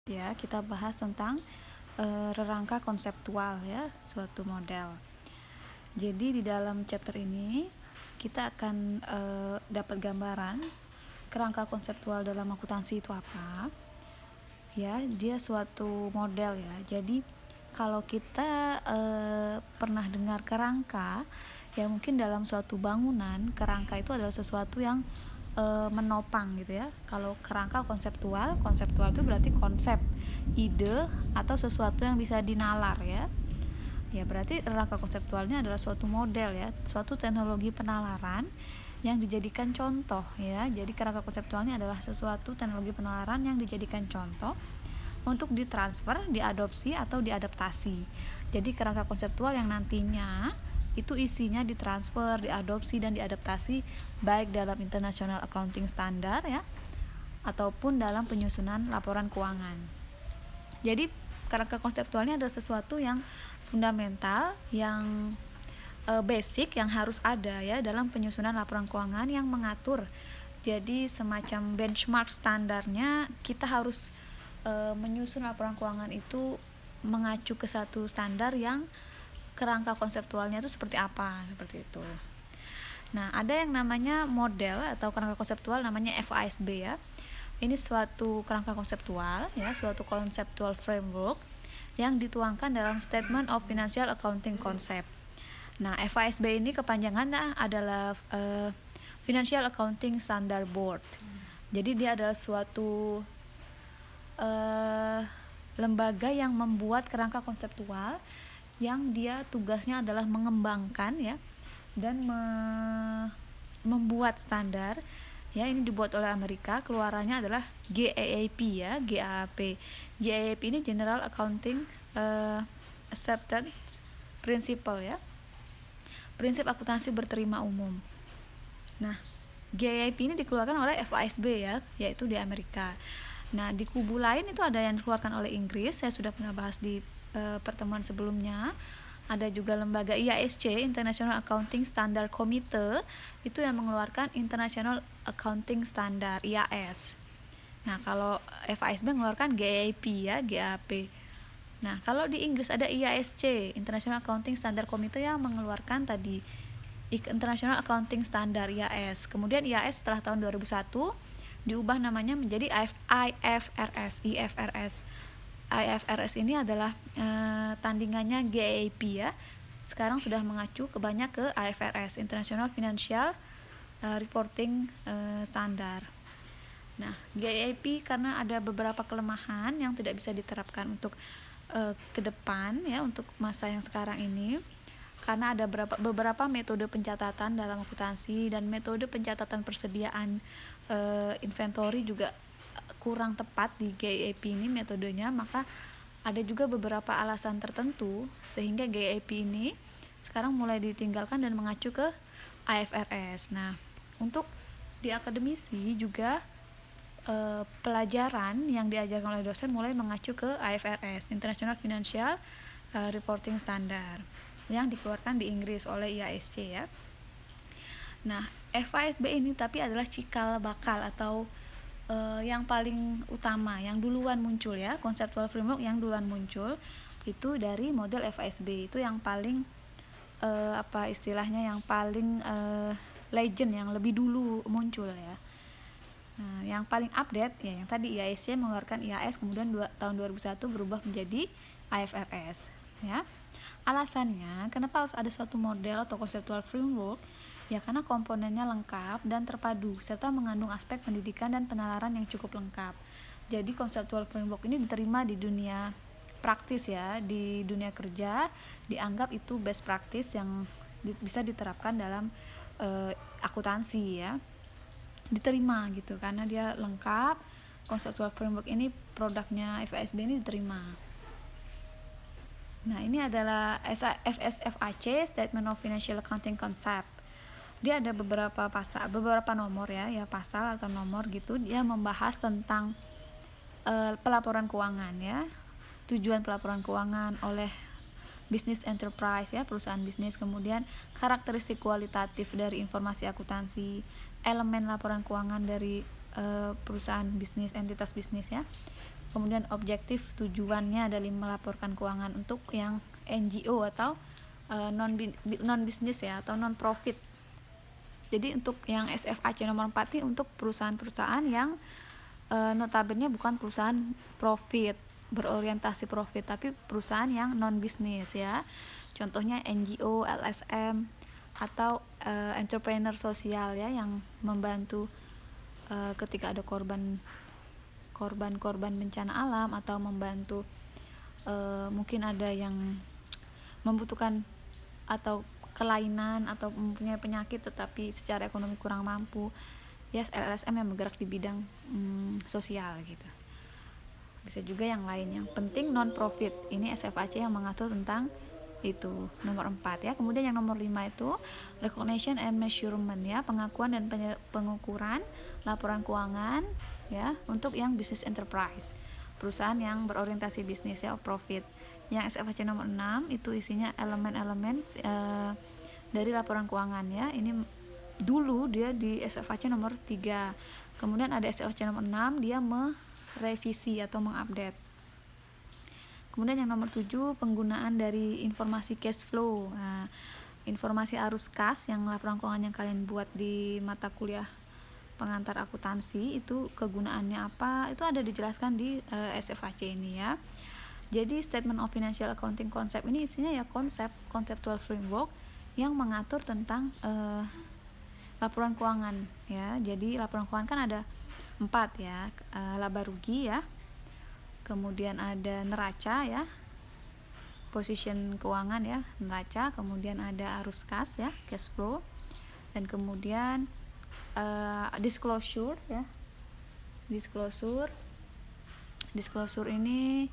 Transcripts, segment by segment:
Ya, kita bahas tentang rerangka konseptual ya, suatu model. Jadi di dalam chapter ini kita akan dapat gambaran kerangka konseptual dalam akuntansi itu apa. Ya, dia suatu model ya. Jadi kalau kita pernah dengar kerangka, ya mungkin dalam suatu bangunan kerangka itu adalah sesuatu yang menopang gitu ya. Kalau kerangka konseptual itu berarti konsep, ide atau sesuatu yang bisa dinalar ya. Ya berarti kerangka konseptualnya adalah suatu model ya, suatu teknologi penalaran yang dijadikan contoh ya. Jadi kerangka konseptualnya adalah sesuatu teknologi penalaran yang dijadikan contoh untuk ditransfer, diadopsi atau diadaptasi. Jadi kerangka konseptual yang nantinya itu isinya ditransfer, diadopsi dan diadaptasi baik dalam International Accounting Standard ya ataupun dalam penyusunan laporan keuangan. Jadi kerangka konseptualnya adalah sesuatu yang fundamental, yang basic yang harus ada ya dalam penyusunan laporan keuangan yang mengatur. Jadi semacam benchmark standarnya kita harus menyusun laporan keuangan itu mengacu ke satu standar yang kerangka konseptualnya itu seperti apa, seperti itu. Nah, ada yang namanya model atau kerangka konseptual namanya FASB ya. Ini suatu kerangka konseptual ya, suatu conceptual framework yang dituangkan dalam Statement of Financial Accounting Concept. Nah, FASB ini kepanjangannya adalah Financial Accounting Standard Board. Jadi dia adalah suatu lembaga yang membuat kerangka konseptual yang dia tugasnya adalah mengembangkan ya dan membuat standar ya. Ini dibuat oleh Amerika, keluarannya adalah GAAP ya, GAAP. GAAP ini General Accounting Accepted Principle ya, prinsip akuntansi berterima umum. Nah, GAAP ini dikeluarkan oleh FASB ya, yaitu di Amerika. Nah, di kubu lain itu ada yang dikeluarkan oleh Inggris, saya sudah pernah bahas di pertemuan sebelumnya. Ada juga lembaga IASC, International Accounting Standard Committee, itu yang mengeluarkan International Accounting Standard IAS. Nah, kalau FASB mengeluarkan GAAP ya, GAAP. Nah, kalau di Inggris ada IASC, International Accounting Standard Committee yang mengeluarkan tadi International Accounting Standard IAS. Kemudian IAS setelah tahun 2001 diubah namanya menjadi IFRS. IFRS ini adalah tandingannya GAAP ya. Sekarang sudah mengacu banyak ke IFRS, International Financial Reporting Standard. Nah, GAAP karena ada beberapa kelemahan yang tidak bisa diterapkan untuk ke depan ya, untuk masa yang sekarang ini, karena ada beberapa metode pencatatan dalam akuntansi dan metode pencatatan persediaan inventory juga kurang tepat di GAAP ini metodenya. Maka ada juga beberapa alasan tertentu sehingga GAAP ini sekarang mulai ditinggalkan dan mengacu ke IFRS. Nah, untuk di akademisi juga pelajaran yang diajarkan oleh dosen mulai mengacu ke IFRS, International Financial Reporting Standard, yang dikeluarkan di Inggris oleh IASC ya. Nah, FASB ini tapi adalah cikal bakal atau yang paling utama, yang duluan muncul ya, conceptual framework yang duluan muncul itu dari model FASB. Itu yang paling apa istilahnya, yang paling legend, yang lebih dulu muncul ya. Nah, yang paling update ya yang tadi IASC mengeluarkan IAS, kemudian tahun 2001 berubah menjadi IFRS ya. Alasannya kenapa harus ada suatu model atau conceptual framework? Ya karena komponennya lengkap dan terpadu serta mengandung aspek pendidikan dan penalaran yang cukup lengkap. Jadi conceptual framework ini diterima di dunia praktis ya, di dunia kerja dianggap itu best practice yang bisa diterapkan dalam akuntansi ya. Diterima gitu karena dia lengkap. Conceptual framework ini produknya FASB ini diterima. Nah, ini adalah FSFAC, Statement of Financial Accounting Concept. Dia ada beberapa pasal, beberapa nomor ya, pasal atau nomor gitu. Dia membahas tentang pelaporan keuangan ya. Tujuan pelaporan keuangan oleh business enterprise ya, perusahaan bisnis. Kemudian karakteristik kualitatif dari informasi akuntansi, elemen laporan keuangan dari perusahaan bisnis, entitas bisnis ya. Kemudian objektif tujuannya adalah melaporkan keuangan untuk yang NGO atau non bisnis ya, atau non profit. Jadi untuk yang SFAC nomor 4 ini untuk perusahaan-perusahaan yang notabene bukan perusahaan profit, berorientasi profit, tapi perusahaan yang non bisnis ya. Contohnya NGO, LSM, atau entrepreneur sosial ya, yang membantu ketika ada korban bencana alam, atau membantu mungkin ada yang membutuhkan atau kelainan atau mempunyai penyakit tetapi secara ekonomi kurang mampu, ya LSM yang bergerak di bidang sosial gitu. Bisa juga yang lain, yang penting non profit. Ini SFAC yang mengatur tentang itu, nomor 4 ya. Kemudian yang nomor 5 itu recognition and measurement ya, pengakuan dan pengukuran laporan keuangan ya untuk yang business enterprise, perusahaan yang berorientasi bisnis ya, profit. Yang SFAC nomor 6 itu isinya elemen-elemen dari laporan keuangan ya. Ini dulu dia di SFAC nomor 3. Kemudian ada SFAC nomor 6, dia merevisi atau mengupdate. Kemudian yang nomor 7, penggunaan dari informasi cash flow. Nah, informasi arus kas yang laporan keuangan yang kalian buat di mata kuliah pengantar akuntansi itu kegunaannya apa, itu ada dijelaskan di SFAC ini ya. Jadi statement of financial accounting concept ini isinya ya conceptual framework yang mengatur tentang laporan keuangan ya. Jadi laporan keuangan kan ada 4 ya, laba rugi ya, kemudian ada neraca ya, position keuangan ya, neraca, kemudian ada arus kas ya, cash flow, dan kemudian disclosure ya. Disclosure ini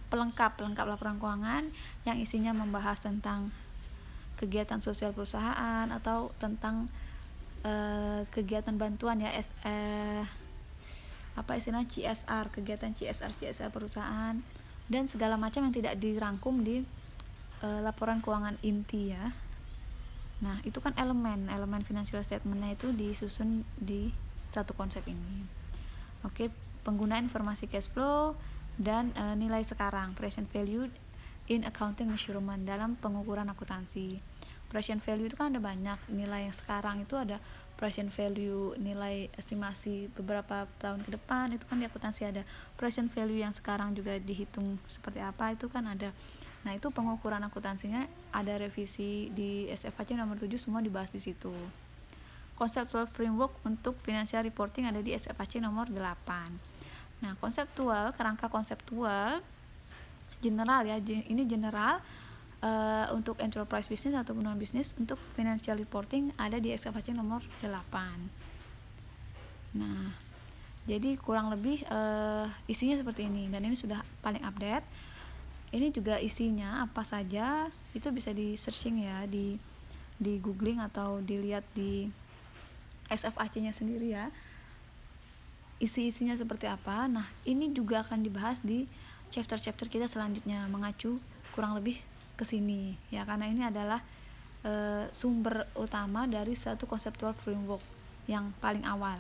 pelengkap laporan keuangan yang isinya membahas tentang kegiatan sosial perusahaan atau tentang kegiatan bantuan ya, CSR, kegiatan CSR perusahaan, dan segala macam yang tidak dirangkum di laporan keuangan inti ya. Nah, itu kan elemen financial statement-nya itu disusun di satu konsep ini. Oke, penggunaan informasi cash flow dan nilai sekarang, present value in accounting measurement, dalam pengukuran akuntansi. Present value itu kan ada banyak, nilai yang sekarang itu ada present value nilai estimasi beberapa tahun ke depan, itu kan di akuntansi ada. Present value yang sekarang juga dihitung seperti apa, itu kan ada. Nah, itu pengukuran akuntansinya ada revisi di SFAC nomor 7, semua dibahas di situ. Conceptual framework untuk financial reporting ada di SFAC nomor 8. Nah, kerangka konseptual general ya, ini general untuk enterprise business atau non bisnis untuk financial reporting ada di SFAC nomor 8. Nah, jadi kurang lebih isinya seperti ini, dan ini sudah paling update. Ini juga isinya apa saja itu bisa di searching ya, di googling atau dilihat di SFAC-nya sendiri ya, isi-isinya seperti apa. Nah, ini juga akan dibahas di chapter-chapter kita selanjutnya, mengacu kurang lebih ke sini ya, karena ini adalah sumber utama dari satu conceptual framework yang paling awal.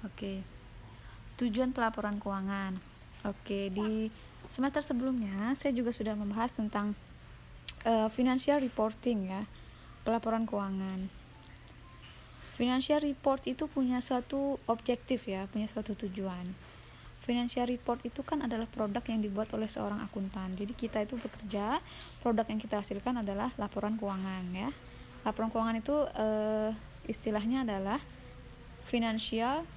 Oke. Tujuan pelaporan keuangan. Oke, di semester sebelumnya saya juga sudah membahas tentang financial reporting ya, pelaporan keuangan. Financial report itu punya suatu objektif ya, punya suatu tujuan. Financial report itu kan adalah produk yang dibuat oleh seorang akuntan. Jadi kita itu bekerja, produk yang kita hasilkan adalah laporan keuangan ya. Laporan keuangan itu istilahnya adalah financial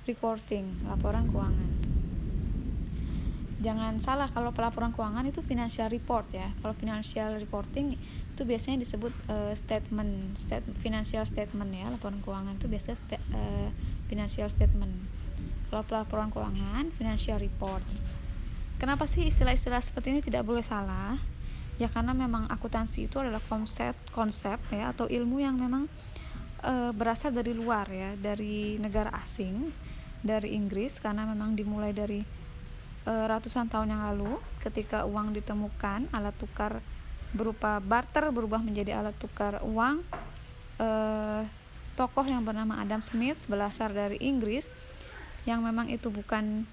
reporting, laporan keuangan. Jangan salah, kalau pelaporan keuangan itu financial report ya. Kalau financial reporting itu biasanya disebut financial statement ya. Laporan keuangan itu biasanya financial statement. Kalau pelaporan keuangan financial report. Kenapa sih istilah-istilah seperti ini tidak boleh salah? Ya karena memang akuntansi itu adalah konsep ya, atau ilmu yang memang berasal dari luar ya, dari negara asing, dari Inggris, karena memang dimulai dari ratusan tahun yang lalu ketika uang ditemukan, alat tukar berupa barter berubah menjadi alat tukar uang tokoh yang bernama Adam Smith, berasal dari Inggris, yang memang itu bukan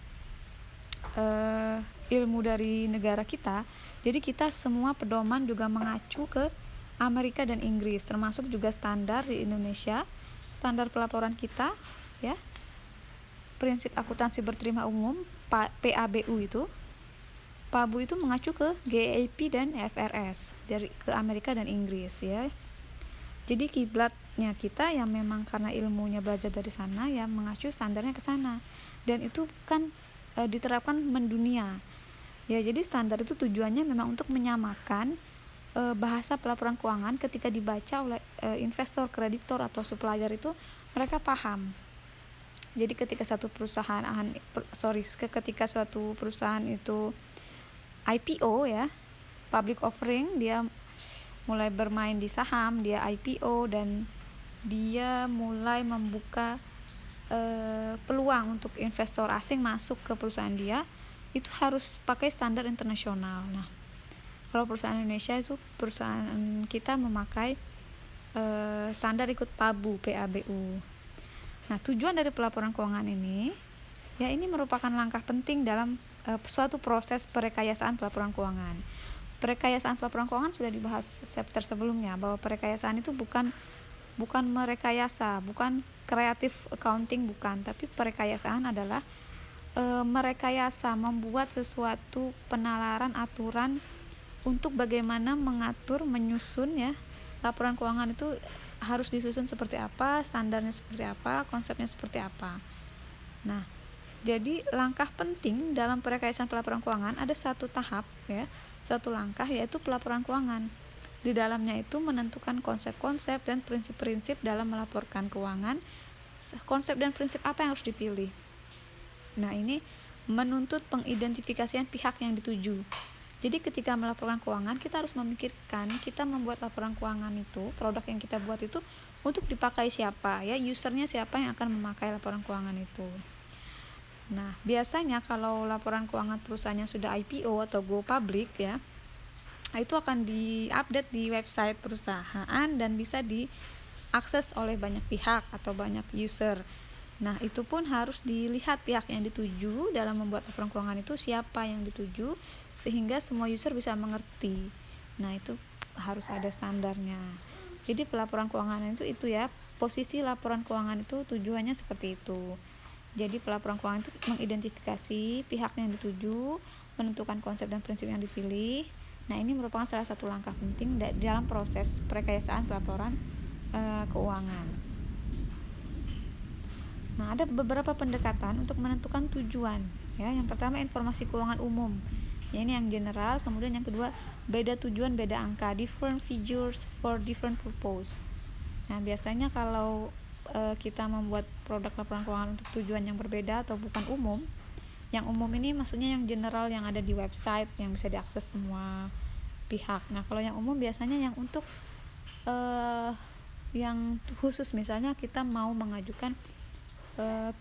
ilmu dari negara kita. Jadi kita semua pedoman juga mengacu ke Amerika dan Inggris, termasuk juga standar di Indonesia, standar pelaporan kita ya, prinsip akuntansi berterima umum PABU itu. PABU itu mengacu ke GAAP dan FRS dari ke Amerika dan Inggris ya. Jadi kiblatnya kita yang memang karena ilmunya belajar dari sana ya, mengacu standarnya ke sana, dan itu kan diterapkan mendunia ya. Jadi standar itu tujuannya memang untuk menyamakan bahasa pelaporan keuangan ketika dibaca oleh investor, kreditor atau supplier, itu mereka paham. Jadi ketika suatu perusahaan itu IPO ya, public offering, dia mulai bermain di saham, dia IPO dan dia mulai membuka peluang untuk investor asing masuk ke perusahaan dia, itu harus pakai standar internasional. Nah, kalau perusahaan Indonesia itu, perusahaan kita memakai standar ikut PABU. Nah, tujuan dari pelaporan keuangan ini ya, ini merupakan langkah penting dalam suatu proses perekayasaan pelaporan keuangan. Perekayasaan pelaporan keuangan sudah dibahas chapter sebelumnya, bahwa perekayasaan itu bukan merekayasa, bukan kreatif accounting, bukan, tapi perekayasaan adalah merekayasa, membuat sesuatu penalaran aturan untuk bagaimana mengatur, menyusun ya, laporan keuangan itu harus disusun seperti apa, standarnya seperti apa, konsepnya seperti apa. Nah, jadi langkah penting dalam perekayasaan pelaporan keuangan ada satu tahap ya, satu langkah, yaitu pelaporan keuangan. Di dalamnya itu menentukan konsep-konsep dan prinsip-prinsip dalam melaporkan keuangan. Konsep dan prinsip apa yang harus dipilih? Nah, ini menuntut pengidentifikasian pihak yang dituju. Jadi ketika melaporkan keuangan, kita harus memikirkan, kita membuat laporan keuangan itu, produk yang kita buat itu untuk dipakai siapa ya, usernya siapa yang akan memakai laporan keuangan itu. Nah, biasanya kalau laporan keuangan perusahaannya sudah IPO atau go public ya, itu akan diupdate di website perusahaan dan bisa diakses oleh banyak pihak atau banyak user. Nah, itu pun harus dilihat pihak yang dituju dalam membuat laporan keuangan itu, siapa yang dituju, sehingga semua user bisa mengerti. Nah, itu harus ada standarnya. Jadi pelaporan keuangan itu ya, posisi laporan keuangan itu tujuannya seperti itu. Jadi pelaporan keuangan itu mengidentifikasi pihak yang dituju, menentukan konsep dan prinsip yang dipilih. Nah, ini merupakan salah satu langkah penting dalam proses perekayasaan pelaporan keuangan. Nah, ada beberapa pendekatan untuk menentukan tujuan ya. Yang pertama, informasi keuangan umum ya, ini yang general. Kemudian yang kedua, beda tujuan beda angka, different figures for different purpose. Nah, biasanya kalau kita membuat produk laporan keuangan untuk tujuan yang berbeda atau bukan umum, yang umum ini maksudnya yang general, yang ada di website, yang bisa diakses semua pihak. Nah, kalau yang umum biasanya yang untuk yang khusus, misalnya kita mau mengajukan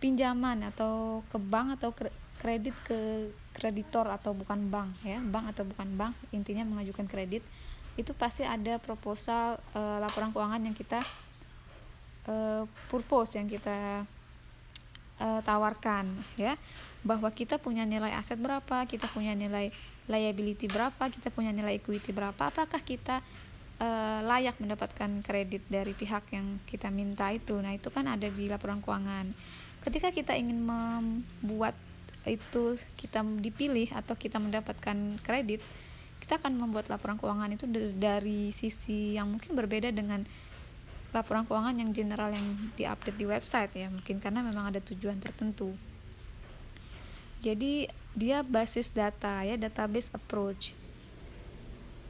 pinjaman atau ke bank atau kredit ke kreditor atau bukan bank ya, bank atau bukan bank, intinya mengajukan kredit, itu pasti ada proposal laporan keuangan yang kita purpose yang kita tawarkan ya, bahwa kita punya nilai aset berapa, kita punya nilai liability berapa, kita punya nilai equity berapa, apakah kita layak mendapatkan kredit dari pihak yang kita minta itu. Nah, itu kan ada di laporan keuangan. Ketika kita ingin membuat itu, kita dipilih atau kita mendapatkan kredit, kita akan membuat laporan keuangan itu dari sisi yang mungkin berbeda dengan laporan keuangan yang general yang diupdate di website ya, mungkin karena memang ada tujuan tertentu. Jadi dia basis data ya, database approach.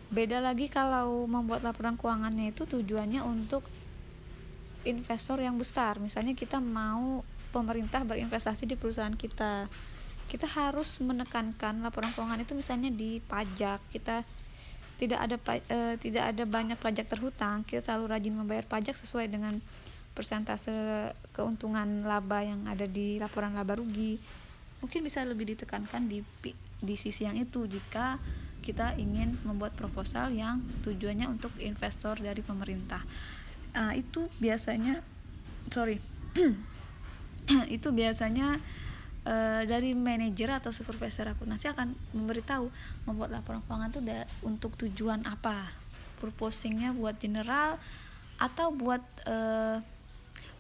Beda lagi kalau membuat laporan keuangannya itu tujuannya untuk investor yang besar. Misalnya kita mau pemerintah berinvestasi di perusahaan kita, kita harus menekankan laporan keuangan itu misalnya di pajak, kita tidak ada banyak pajak terhutang, kita selalu rajin membayar pajak sesuai dengan persentase keuntungan laba yang ada di laporan laba rugi. Mungkin bisa lebih ditekankan di sisi yang itu jika kita ingin membuat proposal yang tujuannya untuk investor dari pemerintah. Itu biasanya sorry itu biasanya dari manajer atau supervisor akuntansi akan memberitahu membuat laporan keuangan itu untuk tujuan apa, purposingnya buat general atau buat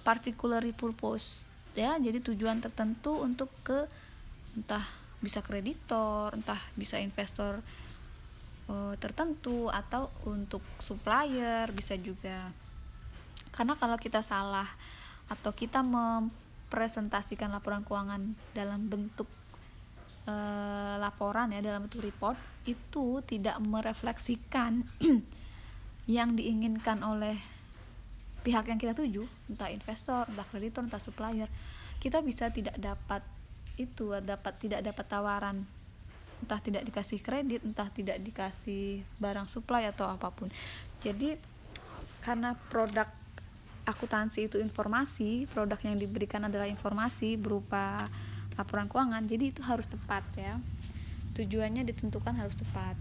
particular purpose ya, jadi tujuan tertentu untuk ke entah bisa kreditor, entah bisa investor tertentu, atau untuk supplier bisa juga. Karena kalau kita salah atau kita presentasikan laporan keuangan dalam bentuk laporan ya, dalam bentuk report, itu tidak merefleksikan yang diinginkan oleh pihak yang kita tuju, entah investor, entah kreditor, entah supplier, kita bisa tidak dapat tidak dapat tawaran, entah tidak dikasih kredit, entah tidak dikasih barang supply atau apapun. Jadi karena produk akuntansi itu informasi, produk yang diberikan adalah informasi berupa laporan keuangan, jadi itu harus tepat ya, tujuannya ditentukan harus tepat.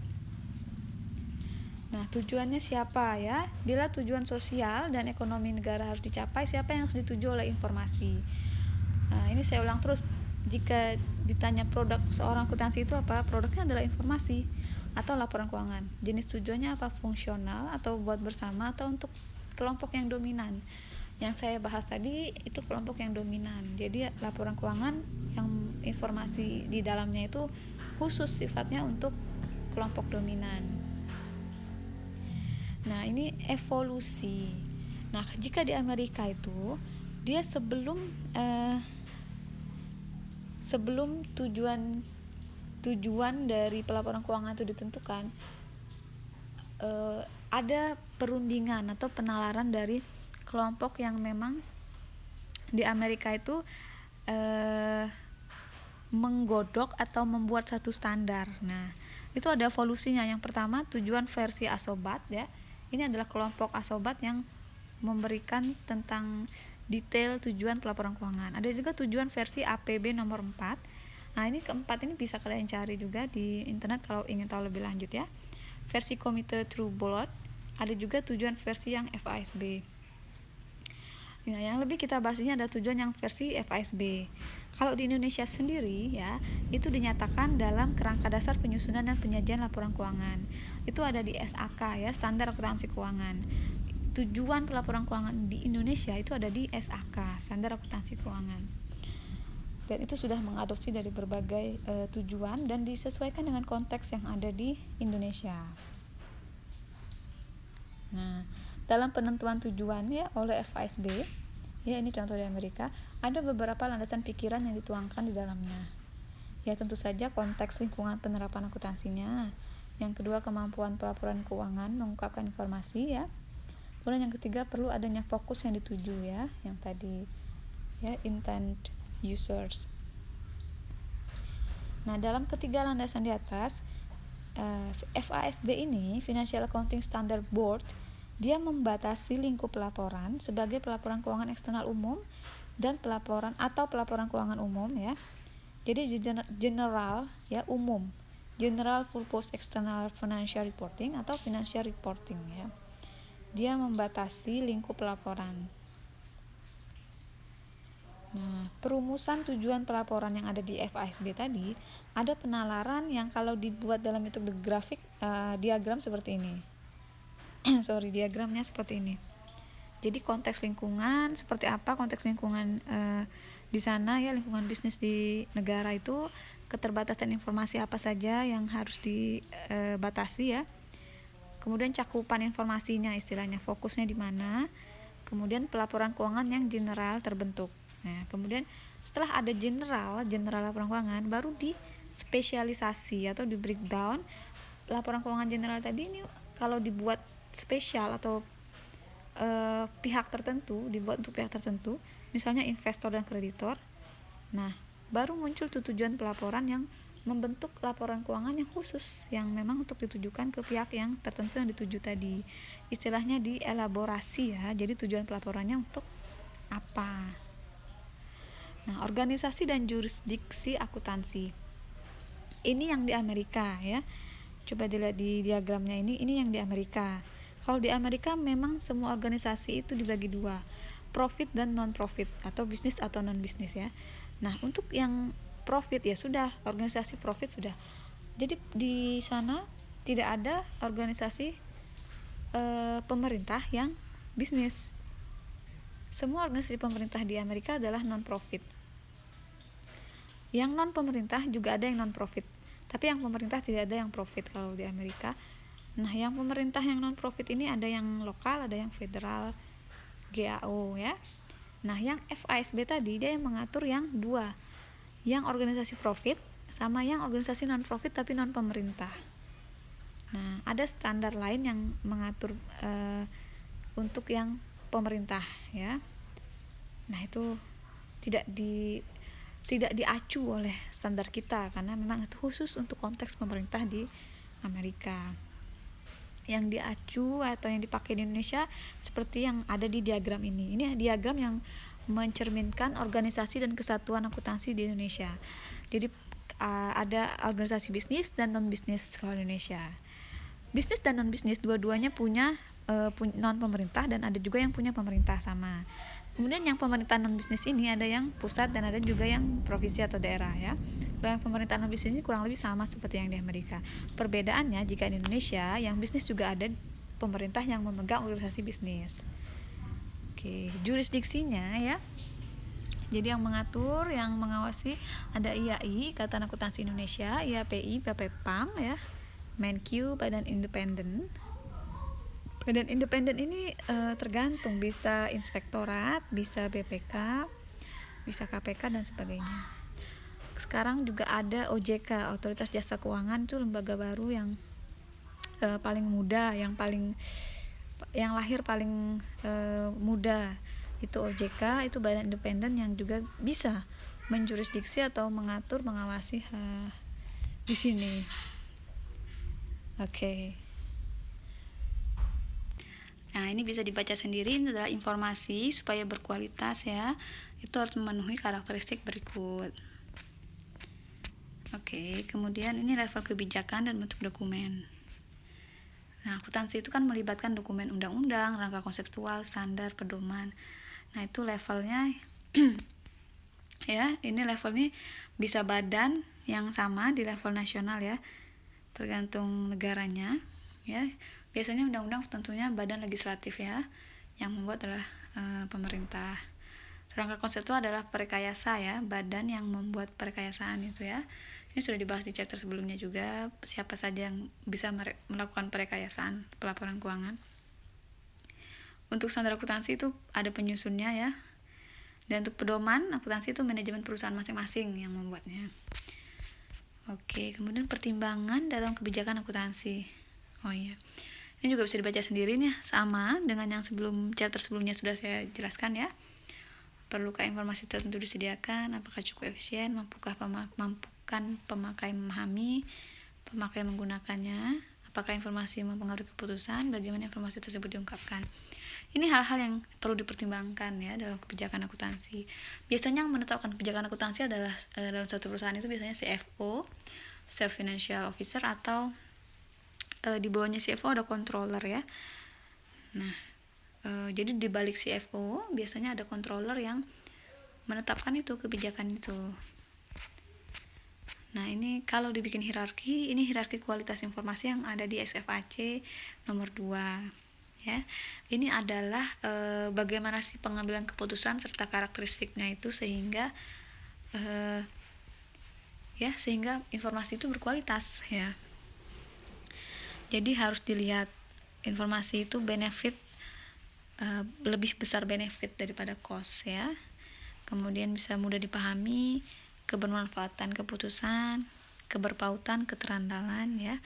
Nah, tujuannya siapa ya? Bila tujuan sosial dan ekonomi negara harus dicapai, siapa yang harus dituju oleh informasi? Nah, ini saya ulang terus, jika ditanya produk seorang akuntansi itu apa, produknya adalah informasi atau laporan keuangan. Jenis tujuannya apa? Fungsional atau buat bersama atau untuk kelompok yang dominan. Yang saya bahas tadi itu kelompok yang dominan. Jadi laporan keuangan yang informasi di dalamnya itu khusus sifatnya untuk kelompok dominan. Nah, ini evolusi. Nah, jika di Amerika itu dia sebelum tujuan dari pelaporan keuangan itu ditentukan, ada perundingan atau penalaran dari kelompok yang memang di Amerika itu menggodok atau membuat satu standar. Nah, itu ada evolusinya. Yang pertama, tujuan versi Asobat ya. Ini adalah kelompok Asobat yang memberikan tentang detail tujuan pelaporan keuangan. Ada juga tujuan versi APB nomor 4. Nah, ini keempat ini bisa kalian cari juga di internet kalau ingin tahu lebih lanjut ya. Versi Komite True Bolot. Ada juga tujuan versi yang FASB. Ya, yang lebih kita bahas ini ada tujuan yang versi FASB. Kalau di Indonesia sendiri ya, itu dinyatakan dalam kerangka dasar penyusunan dan penyajian laporan keuangan. Itu ada di SAK ya, Standar Akuntansi Keuangan. Tujuan pelaporan keuangan di Indonesia itu ada di SAK, Standar Akuntansi Keuangan. Dan itu sudah mengadopsi dari berbagai tujuan dan disesuaikan dengan konteks yang ada di Indonesia. Nah, dalam penentuan tujuan ya oleh FASB, ya ini contoh di Amerika, ada beberapa landasan pikiran yang dituangkan di dalamnya. Ya, tentu saja konteks lingkungan penerapan akuntansinya. Yang kedua, kemampuan pelaporan keuangan mengungkapkan informasi ya. Kemudian yang ketiga, perlu adanya fokus yang dituju ya, yang tadi ya, intent users. Nah, dalam ketiga landasan di atas, FASB ini, Financial Accounting Standard Board, dia membatasi lingkup pelaporan sebagai pelaporan keuangan eksternal umum dan pelaporan keuangan umum ya. Jadi general ya, umum, general purpose external financial reporting atau financial reporting ya. Dia membatasi lingkup pelaporan. Nah, perumusan tujuan pelaporan yang ada di FASB tadi, ada penalaran yang kalau dibuat dalam bentuk grafik, diagram seperti ini. Diagramnya seperti ini. Jadi konteks lingkungan seperti apa, konteks lingkungan di sana ya, lingkungan bisnis di negara itu, keterbatasan informasi apa saja yang harus dibatasi ya. Kemudian cakupan informasinya, istilahnya fokusnya di mana. Kemudian pelaporan keuangan yang general terbentuk. Nah, kemudian setelah ada general laporan keuangan, baru di spesialisasi atau di breakdown laporan keuangan general tadi ini. Kalau dibuat spesial atau pihak tertentu, dibuat untuk pihak tertentu, misalnya investor dan kreditor. Nah, baru muncul tujuan pelaporan yang membentuk laporan keuangan yang khusus yang memang untuk ditujukan ke pihak yang tertentu yang dituju tadi. Istilahnya dielaborasi ya. Jadi tujuan pelaporannya untuk apa? Nah, organisasi dan jurisdiksi akuntansi. Ini yang di Amerika ya. Coba dilihat di diagramnya ini yang di Amerika. Kalau di Amerika memang semua organisasi itu dibagi dua. profit dan non profit atau bisnis atau non bisnis ya. Nah, untuk yang profit ya sudah, organisasi profit sudah. Jadi di sana tidak ada organisasi pemerintah yang bisnis. Semua organisasi pemerintah di Amerika adalah non profit. Yang non pemerintah juga ada yang non profit, tapi yang pemerintah tidak ada yang profit kalau di Amerika. Nah, yang pemerintah yang non profit ini ada yang lokal, ada yang federal, GAO ya. Nah, yang FASB tadi dia yang mengatur yang dua, yang organisasi profit sama yang organisasi non profit tapi non pemerintah. Nah, ada standar lain yang mengatur untuk yang pemerintah ya. Nah, itu tidak diacu oleh standar kita karena memang itu khusus untuk konteks pemerintah di Amerika. Yang diacu atau yang dipakai di Indonesia seperti yang ada di diagram ini. Ini diagram yang mencerminkan organisasi dan kesatuan akuntansi di Indonesia. Jadi ada organisasi bisnis dan non bisnis kalau di Indonesia. Bisnis dan non bisnis dua-duanya punya non pemerintah dan ada juga yang punya pemerintah sama. Kemudian yang pemerintah non bisnis ini ada yang pusat dan ada juga yang provinsi atau daerah ya. Kalau yang pemerintah non bisnis ini kurang lebih sama seperti yang di Amerika. Perbedaannya jika di Indonesia yang bisnis juga ada pemerintah yang memegang organisasi bisnis. Oke, jurisdiksinya ya. Jadi yang mengatur, yang mengawasi ada IAI, Ikatan Akuntansi Indonesia, IAPI, PPPAM ya, Menkyu, Badan Independen. Badan independen ini tergantung, bisa inspektorat, bisa BPK, bisa KPK dan sebagainya. Sekarang juga ada OJK, Otoritas Jasa Keuangan, itu lembaga baru yang paling muda, yang lahir paling muda itu OJK, itu badan independen yang juga bisa menjurisdiksi atau mengatur, mengawasi di sini. Oke. Nah, ini bisa dibaca sendiri, ini adalah informasi supaya berkualitas ya. Itu harus memenuhi karakteristik berikut. Oke, kemudian ini level kebijakan dan bentuk dokumen. Nah, akuntansi itu kan melibatkan dokumen undang-undang, rangka konseptual, standar, pedoman. Nah, itu levelnya ya, ini levelnya bisa badan yang sama di level nasional ya, tergantung negaranya ya. Biasanya undang-undang tentunya badan legislatif ya, yang membuat adalah pemerintah. Rangka konseptual adalah perekayasa ya, badan yang membuat perekayasaan itu ya. Ini sudah dibahas di chapter sebelumnya juga, siapa saja yang bisa melakukan perekayasaan pelaporan keuangan. Untuk standar akuntansi itu ada penyusunnya ya. Dan untuk pedoman akuntansi itu manajemen perusahaan masing-masing yang membuatnya. Oke, kemudian pertimbangan dalam kebijakan akuntansi. Oh iya. Ini juga bisa dibaca sendiri nih, sama dengan yang chapter sebelumnya sudah saya jelaskan ya. Perlukah informasi tertentu disediakan? Apakah cukup efisien? Mampukan pemakai memahami? Pemakai menggunakannya? Apakah informasi mempengaruhi keputusan? Bagaimana informasi tersebut diungkapkan? Ini hal-hal yang perlu dipertimbangkan ya dalam kebijakan akuntansi. Biasanya yang menetapkan kebijakan akuntansi adalah dalam suatu perusahaan itu biasanya CFO, Chief Financial Officer, atau di bawahnya CFO ada controller ya. Nah, jadi di balik CFO biasanya ada controller yang menetapkan itu kebijakan itu. Nah, ini kalau dibikin hierarki, ini hierarki kualitas informasi yang ada di SFAC nomor 2 ya. Ini adalah bagaimana sih pengambilan keputusan serta karakteristiknya itu sehingga sehingga informasi itu berkualitas ya. Jadi harus dilihat informasi itu benefit, lebih besar benefit daripada cost ya. Kemudian bisa mudah dipahami, kebermanfaatan keputusan, keberpautan, keterandalan ya.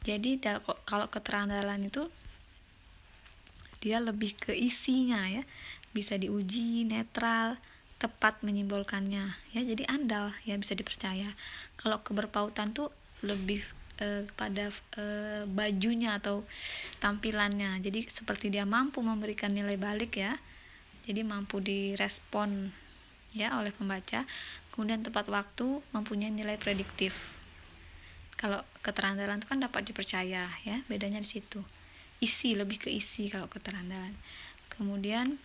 Jadi kalau keterandalan itu dia lebih ke isinya ya, bisa diuji, netral, tepat menyimbolkannya ya, jadi andal ya, bisa dipercaya. Kalau keberpautan tuh lebih pada bajunya atau tampilannya, jadi seperti dia mampu memberikan nilai balik ya, jadi mampu direspon ya oleh pembaca. Kemudian tepat waktu, mempunyai nilai prediktif. Kalau keterandalan itu kan dapat dipercaya ya, bedanya di situ. Isi, lebih ke isi kalau keterandalan. Kemudian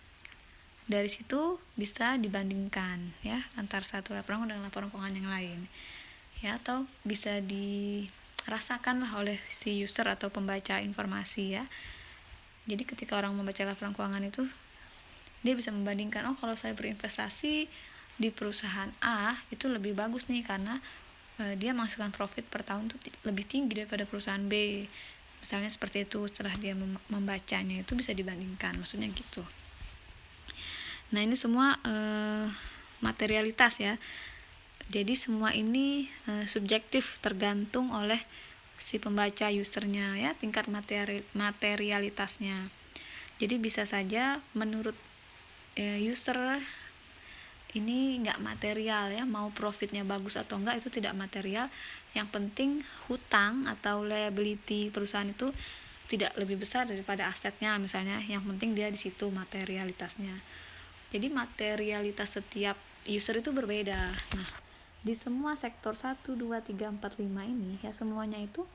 Dari situ bisa dibandingkan ya antar satu laporan dengan laporan keuangan yang lain ya, atau bisa dirasakan lah oleh si user atau pembaca informasi ya. Jadi ketika orang membaca laporan keuangan itu dia bisa membandingkan, oh kalau saya berinvestasi di perusahaan A itu lebih bagus nih karena dia menghasilkan profit per tahun tuh lebih tinggi daripada perusahaan B, misalnya seperti itu. Setelah dia membacanya itu bisa dibandingkan, maksudnya gitu. Nah ini semua materialitas ya, jadi semua ini subjektif, tergantung oleh si pembaca, usernya ya, tingkat materialitasnya. Jadi bisa saja menurut user ini nggak material ya, mau profitnya bagus atau enggak itu tidak material. Yang penting hutang atau liability perusahaan itu tidak lebih besar daripada asetnya misalnya, yang penting dia di situ materialitasnya. Jadi materialitas setiap user itu berbeda. Nah di semua sektor 1, 2, 3, 4, 5 ini ya, semuanya itu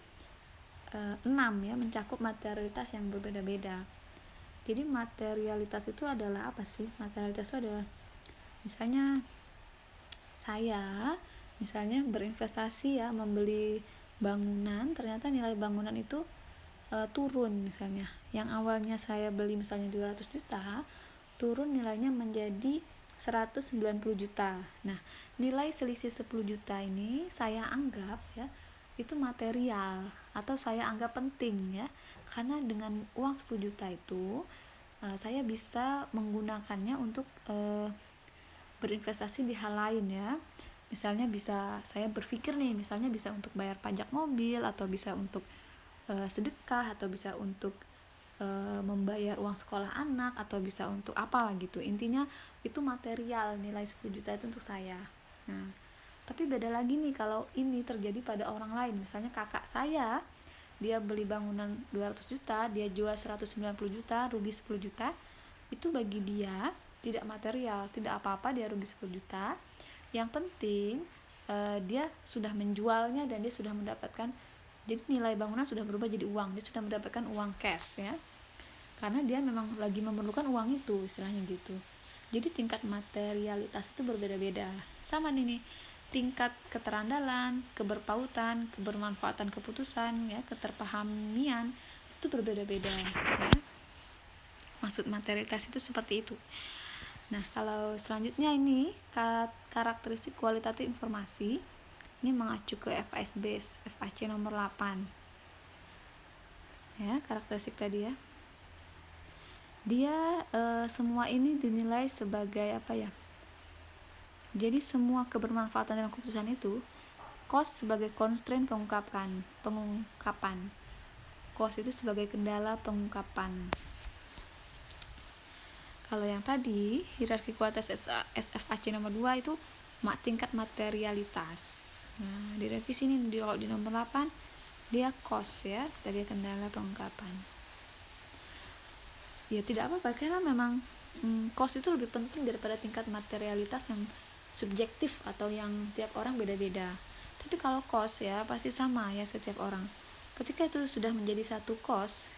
6 ya, mencakup materialitas yang berbeda-beda. Jadi materialitas itu adalah apa sih? Materialitas itu adalah misalnya saya berinvestasi ya, membeli bangunan, ternyata nilai bangunan itu turun misalnya. Yang awalnya saya beli misalnya 200 juta, turun nilainya menjadi 190 juta. Nah, nilai selisih 10 juta ini saya anggap ya itu material, atau saya anggap penting ya. Karena dengan uang 10 juta itu saya bisa menggunakannya untuk berinvestasi di hal lain ya. Misalnya bisa saya berpikir nih, misalnya bisa untuk bayar pajak mobil, atau bisa untuk sedekah, atau bisa untuk membayar uang sekolah anak, atau bisa untuk apalah gitu. Intinya itu material, nilai 10 juta itu untuk saya. Nah, tapi beda lagi nih kalau ini terjadi pada orang lain. Misalnya kakak saya, dia beli bangunan 200 juta, dia jual 190 juta, rugi 10 juta. Itu bagi dia tidak material, tidak apa-apa dia rugi 10 juta. Yang penting dia sudah menjualnya dan dia sudah mendapatkan, jadi nilai bangunan sudah berubah jadi uang, dia sudah mendapatkan uang cash ya, karena dia memang lagi memerlukan uang itu, istilahnya gitu. Jadi tingkat materialitas itu berbeda-beda. Sama nih tingkat keterandalan, keberpautan, kebermanfaatan keputusan ya, keterpahamian itu berbeda-beda ya. Maksud materialitas itu seperti itu. Nah, kalau selanjutnya ini karakteristik kualitatif informasi, ini mengacu ke FASB FAC nomor 8 ya, karakteristik tadi ya. Dia semua ini dinilai sebagai apa ya, jadi semua kebermanfaatan dalam keputusan itu, cost sebagai constraint pengungkapan, cost itu sebagai kendala pengungkapan. Kalau yang tadi hierarki kualitas SFAC nomor 2 itu tingkat materialitas. Nah, di revisi ini di nomor 8 dia cost ya sebagai kendala pengungkapan. Ya tidak apa-apa, karena memang cost itu lebih penting daripada tingkat materialitas yang subjektif atau yang tiap orang beda-beda. Tapi kalau cost ya pasti sama ya setiap orang. Ketika itu sudah menjadi satu cost,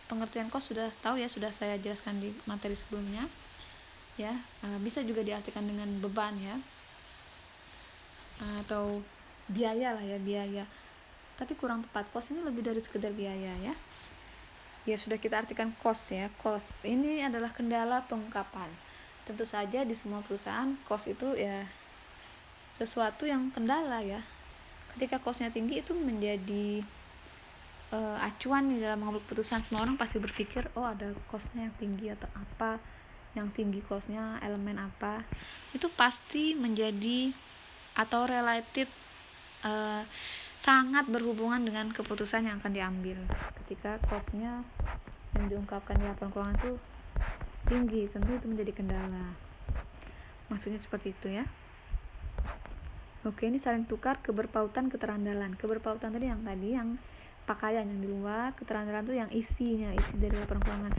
pengertian cost sudah tahu ya, sudah saya jelaskan di materi sebelumnya ya. Bisa juga diartikan dengan beban ya, atau biaya lah ya, biaya. Tapi kurang tepat, cost ini lebih dari sekedar biaya ya. Ya sudah kita artikan cost ya. Cost ini adalah kendala pengungkapan. Tentu saja di semua perusahaan cost itu ya sesuatu yang kendala ya. Ketika costnya tinggi itu menjadi acuan di dalam mengambil keputusan. Semua orang pasti berpikir, oh ada costnya yang tinggi atau apa yang tinggi, costnya elemen apa, itu pasti menjadi atau related sangat berhubungan dengan keputusan yang akan diambil. Ketika costnya yang diungkapkan di laporan keuangan itu tinggi, tentu itu menjadi kendala. Maksudnya seperti itu ya. Oke, ini saling tukar keberpautan keterandalan. Keberpautan tadi yang pakaian yang di luar, keterandalan itu yang isi dari laporan keuangan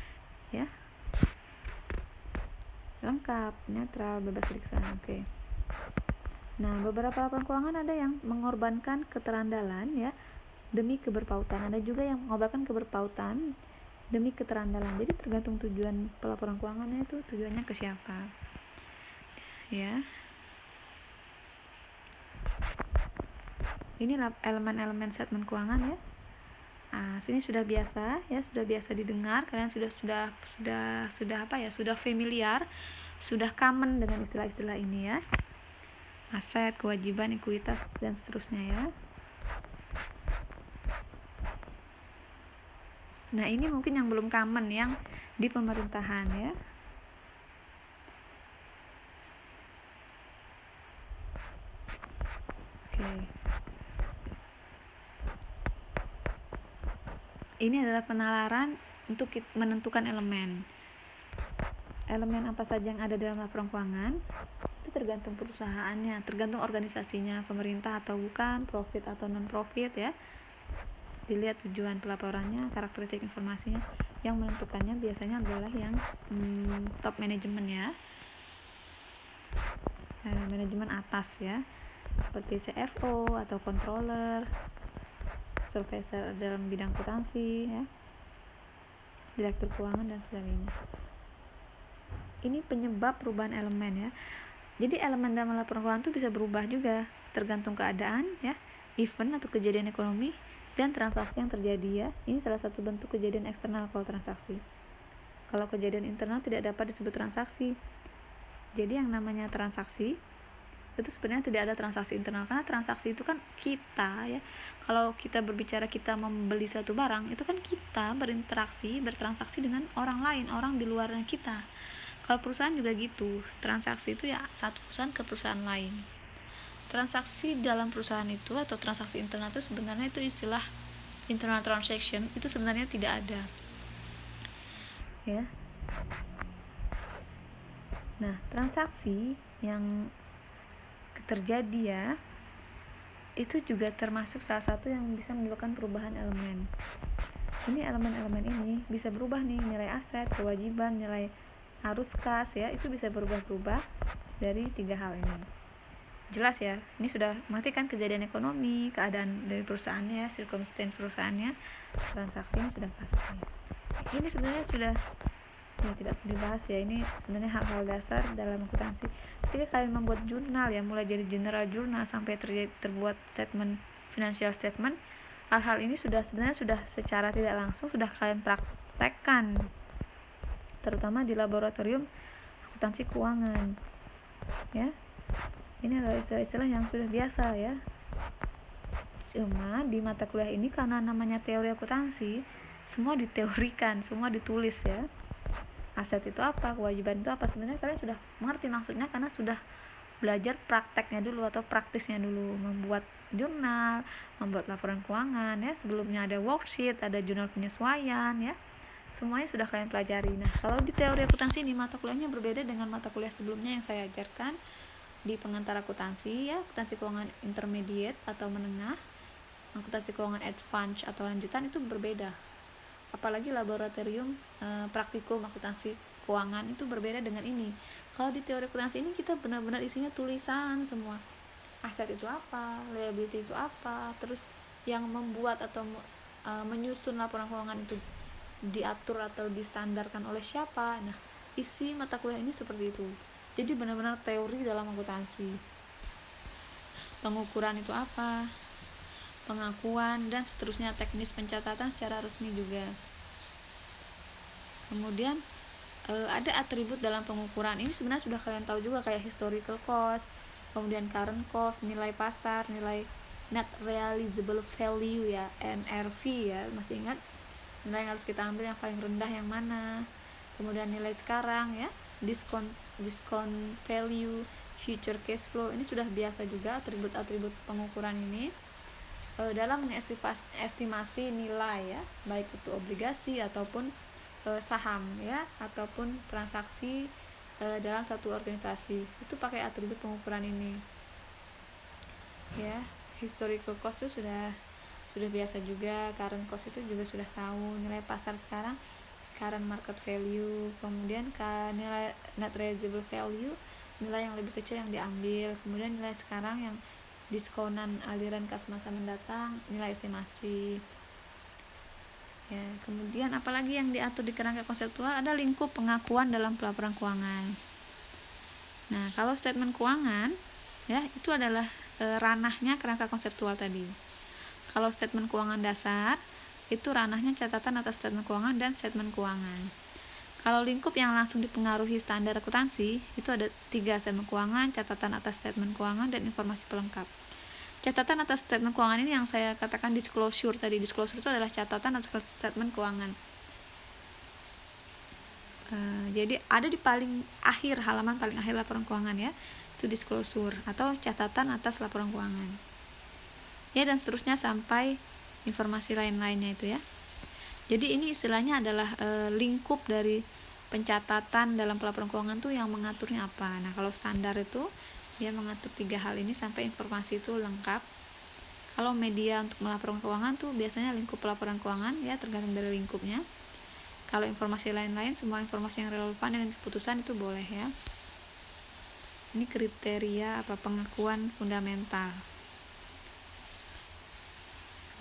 ya, lengkap, netral, bebas dari kesalahan. Oke. Nah, beberapa laporan keuangan ada yang mengorbankan keterandalan ya demi keberpautan, ada juga yang mengorbankan keberpautan demi keterandalan. Jadi tergantung tujuan pelaporan keuangannya itu tujuannya ke siapa ya. Ini elemen-elemen statement keuangan ya. Ini sudah biasa ya, sudah biasa didengar, kalian sudah familiar, sudah common dengan istilah-istilah ini ya. Aset, kewajiban, ekuitas dan seterusnya ya. Nah, ini mungkin yang belum common yang di pemerintahan ya. Oke. Ini adalah penalaran untuk menentukan elemen apa saja yang ada dalam laporan keuangan. Itu tergantung perusahaannya, tergantung organisasinya, pemerintah atau bukan, profit atau non profit ya. Dilihat tujuan pelaporannya, karakteristik informasinya. Yang menentukannya biasanya adalah yang top manajemen ya, manajemen atas ya, seperti CFO atau controller, supervisor dalam bidang akuntansi ya, direktur keuangan dan sebagainya. Ini penyebab perubahan elemen ya. Jadi elemen dalam laporan keuangan itu bisa berubah juga tergantung keadaan ya, event atau kejadian ekonomi dan transaksi yang terjadi ya. Ini salah satu bentuk kejadian eksternal kalau transaksi. Kalau kejadian internal tidak dapat disebut transaksi. Jadi yang namanya transaksi itu sebenarnya tidak ada transaksi internal, karena transaksi itu kan kita ya. Kalau kita berbicara kita membeli suatu barang, itu kan kita bertransaksi dengan orang lain, orang di luarnya kita. Kalau perusahaan juga gitu, transaksi itu ya satu perusahaan ke perusahaan lain. Transaksi dalam perusahaan itu atau transaksi internal itu sebenarnya itu istilah internal transaction itu sebenarnya tidak ada ya. Nah, transaksi yang terjadi ya itu juga termasuk salah satu yang bisa menyebabkan perubahan elemen. Ini elemen-elemen ini bisa berubah nih, nilai aset, kewajiban, nilai arus kas ya, itu bisa berubah-ubah dari 3 hal ini. Jelas ya, ini sudah matikan kejadian ekonomi, keadaan dari perusahaannya, circumstance perusahaannya, transaksinya sudah pasti. Ini sebenarnya sudah tidak perlu dibahas ya, ini sebenarnya hal-hal dasar dalam akuntansi. Ketika kalian membuat jurnal ya, mulai dari general jurnal sampai terbuat statement, financial statement, hal-hal ini sebenarnya sudah secara tidak langsung sudah kalian praktekkan, terutama di laboratorium akuntansi keuangan ya. Ini adalah istilah-istilah yang sudah biasa ya. Cuma di mata kuliah ini karena namanya teori akuntansi, semua diteorikan, semua ditulis ya. Aset itu apa, kewajiban itu apa, sebenarnya kalian sudah mengerti maksudnya karena sudah belajar prakteknya dulu atau praktisnya dulu, membuat jurnal, membuat laporan keuangan ya. Sebelumnya ada worksheet, ada jurnal penyesuaian ya. Semuanya sudah kalian pelajari. Nah, kalau di teori akuntansi ini mata kuliahnya berbeda dengan mata kuliah sebelumnya yang saya ajarkan di pengantar akuntansi ya, akuntansi keuangan intermediate atau menengah, akuntansi keuangan advance atau lanjutan itu berbeda. Apalagi laboratorium praktikum akuntansi keuangan itu berbeda dengan ini. Kalau di teori akuntansi ini kita benar-benar isinya tulisan semua. Aset itu apa, liability itu apa, terus yang membuat atau menyusun laporan keuangan itu diatur atau distandarkan oleh siapa. Nah, isi mata kuliah ini seperti itu. Jadi benar-benar teori dalam akuntansi. Pengukuran itu apa, pengakuan dan seterusnya, teknis pencatatan secara resmi juga. Kemudian ada atribut dalam pengukuran. Ini sebenarnya sudah kalian tahu juga, kayak historical cost, kemudian current cost, nilai pasar, nilai net realizable value ya, NRV ya, masih ingat? Nilai yang harus kita ambil yang paling rendah yang mana. Kemudian nilai sekarang ya, discount value, future cash flow. Ini sudah biasa juga atribut-atribut pengukuran ini dalam mengestimasi nilai ya, baik itu obligasi ataupun saham ya, ataupun transaksi dalam satu organisasi. Itu pakai atribut pengukuran ini ya. Historical cost itu sudah biasa juga. Current cost itu juga sudah tahu. Nilai pasar sekarang current market value. Kemudian nilai net realizable value, nilai yang lebih kecil yang diambil. Kemudian nilai sekarang yang diskonan aliran kas masa mendatang, nilai estimasi. Ya, kemudian apalagi yang diatur di kerangka konseptual, ada lingkup pengakuan dalam pelaporan keuangan. Nah, kalau statement keuangan ya itu adalah ranahnya kerangka konseptual tadi. Kalau statement keuangan dasar itu ranahnya catatan atas statement keuangan dan statement keuangan. Kalau lingkup yang langsung dipengaruhi standar akuntansi itu ada 3: statement keuangan, catatan atas statement keuangan, dan informasi pelengkap. Catatan atas statement keuangan ini yang saya katakan disclosure tadi. Disclosure itu adalah catatan atas statement keuangan. Jadi ada di paling akhir, halaman paling akhir laporan keuangan ya, itu disclosure atau catatan atas laporan keuangan. Ya, dan seterusnya sampai informasi lain-lainnya itu ya. Jadi ini istilahnya adalah lingkup dari pencatatan dalam pelaporan keuangan tuh yang mengaturnya apa. Nah, kalau standar itu dia mengatur 3 hal ini sampai informasi itu lengkap. Kalau media untuk melaporkan keuangan tuh biasanya lingkup pelaporan keuangan ya, tergantung dari lingkupnya. Kalau informasi lain-lain, semua informasi yang relevan dengan keputusan itu boleh ya. Ini kriteria pengakuan fundamental.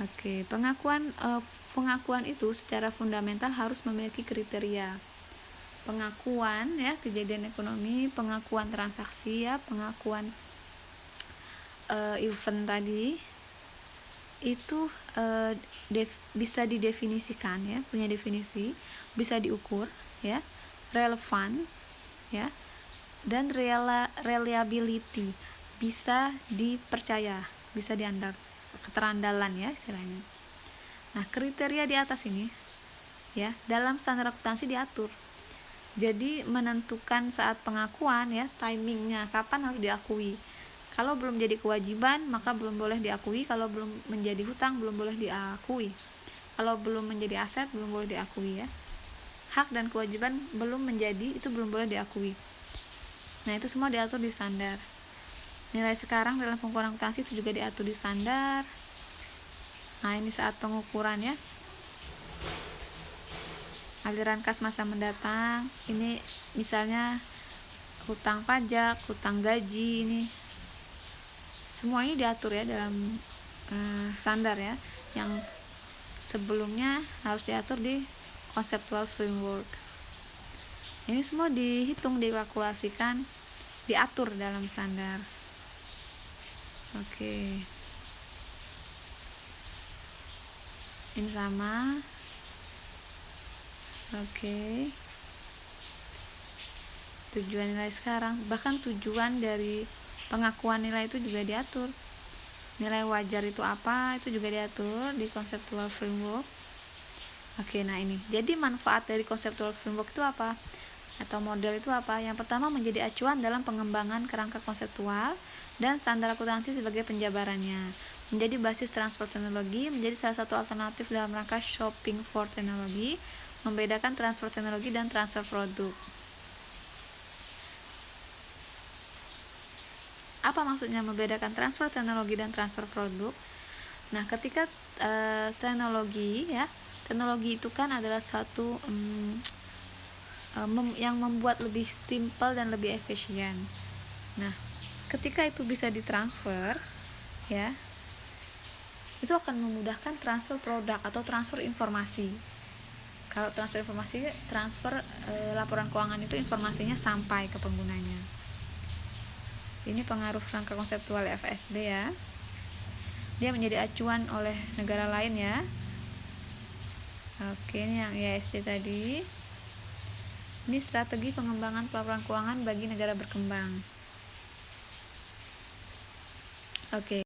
Oke, pengakuan itu secara fundamental harus memiliki kriteria. Pengakuan ya kejadian ekonomi, pengakuan transaksi ya, pengakuan event tadi itu bisa didefinisikan ya, punya definisi, bisa diukur ya, relevan ya, dan reliability, bisa dipercaya, bisa keterandalan ya istilahnya. Nah, kriteria di atas ini ya dalam standar akuntansi diatur. Jadi menentukan saat pengakuan ya, timingnya kapan harus diakui. Kalau belum jadi kewajiban maka belum boleh diakui. Kalau belum menjadi hutang belum boleh diakui. Kalau belum menjadi aset belum boleh diakui ya. Hak dan kewajiban belum menjadi, itu belum boleh diakui. Nah, itu semua diatur di standar. Nilai sekarang dalam pengukuran akuntansi itu juga diatur di standar. Nah, ini saat pengukuran ya, aliran kas masa mendatang, ini misalnya hutang pajak, hutang gaji, ini semua ini diatur ya dalam standar ya, yang sebelumnya harus diatur di conceptual framework. Ini semua dihitung, dikalkulasikan, diatur dalam standar. Oke, ini sama. Oke, tujuan nilai sekarang, bahkan tujuan dari pengakuan nilai itu juga diatur. Nilai wajar itu apa, itu juga diatur di conceptual framework. Oke, nah ini jadi manfaat dari conceptual framework itu apa, atau model itu apa? Yang pertama, menjadi acuan dalam pengembangan kerangka konseptual dan standar akuntansi sebagai penjabarannya, menjadi basis transfer teknologi, menjadi salah satu alternatif dalam rangka shopping for teknologi, membedakan transfer teknologi dan transfer produk. Apa maksudnya membedakan transfer teknologi dan transfer produk? Nah, ketika teknologi ya, teknologi itu kan adalah suatu yang membuat lebih simpel dan lebih efisien. Nah, ketika itu bisa ditransfer ya, itu akan memudahkan transfer produk atau transfer informasi. Kalau transfer informasi, transfer laporan keuangan itu informasinya sampai ke penggunanya. Ini pengaruh rangka konseptual FSB ya. Dia menjadi acuan oleh negara lain ya. Oke, ini yang IASC tadi. Ini strategi pengembangan pelaporan keuangan bagi negara berkembang. Oke.